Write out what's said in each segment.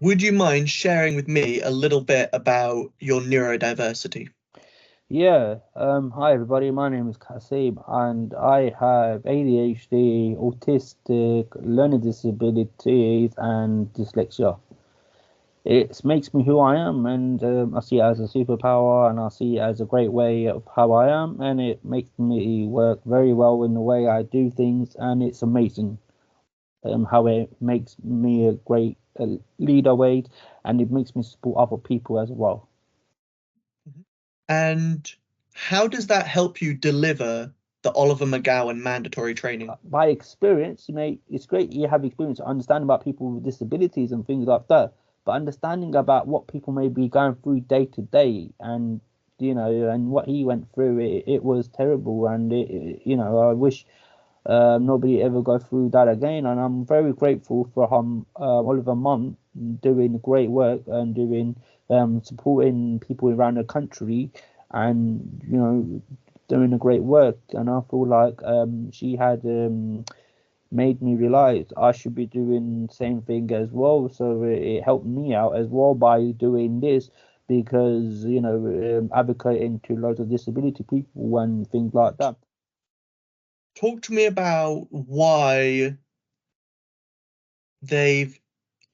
would you mind sharing with me a little bit about your neurodiversity? Yeah, hi everybody, my name is Qasim and I have ADHD, autistic, learning disabilities and dyslexia. It makes me who I am and I see it as a superpower and I see it as a great way of how I am and it makes me work very well in the way I do things and it's amazing how it makes me a great leader way and it makes me support other people as well. And how does that help you deliver the Oliver McGowan mandatory training? By experience, it's great you have experience understanding about people with disabilities and things like that, but understanding about what people may be going through day to day, and and what he went through, it was terrible, and I wish nobody ever go through that again. And I'm very grateful for Oliver Munn doing great work and doing supporting people around the country, and doing a great work. And I feel like she had made me realize I should be doing the same thing as well. So it helped me out as well by doing this because advocating to loads of disability people and things like that. Talk to me about why they've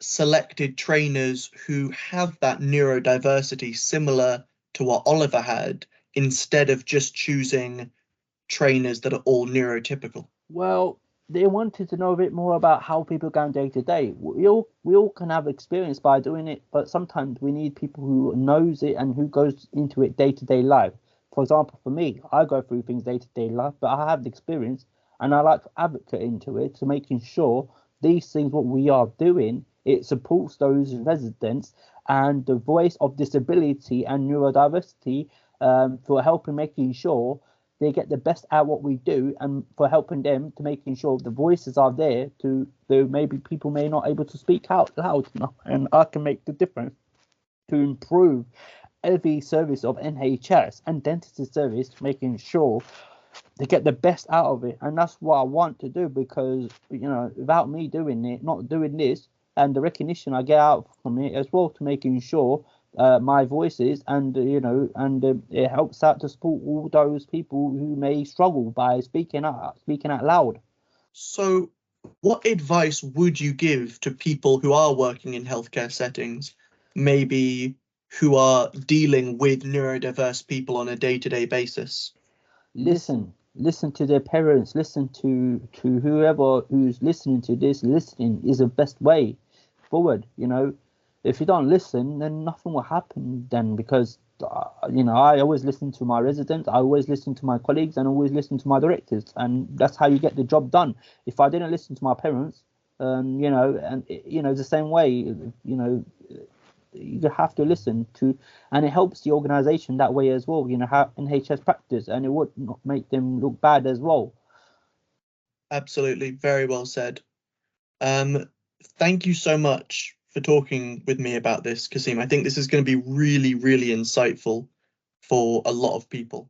selected trainers who have that neurodiversity similar to what Oliver had, instead of just choosing trainers that are all neurotypical. Well, they wanted to know a bit more about how people go day to day. We all can have experience by doing it, but sometimes we need people who knows it and who goes into it day to day life. For example, for me, I go through things day to day life, but I have the experience and I like to advocate into it to making sure these things what we are doing it supports those residents and the voice of disability and neurodiversity for helping making sure they get the best out what we do and for helping them to making sure the voices are there to though maybe people may not able to speak out loud enough and I can make the difference to improve every service of NHS and dentistry service, making sure they get the best out of it. And that's what I want to do because without me doing it, not doing this and the recognition I get out from it as well to making sure my voices and it helps out to support all those people who may struggle by speaking out loud. So what advice would you give to people who are working in healthcare settings, maybe who are dealing with neurodiverse people on a day-to-day basis? Listen to their parents, listen to whoever who's listening to this. Listening is the best way forward. If you don't listen, then nothing will happen then because I always listen to my residents, I always listen to my colleagues, and always listen to my directors, and that's how you get the job done. If I didn't listen to my parents, the same way, you have to listen to, and it helps the organization that way as well. How NHS practice, and it would not make them look bad as well. Absolutely, very well said. Thank you so much for talking with me about this, Qasim. I think this is going to be really, really insightful for a lot of people.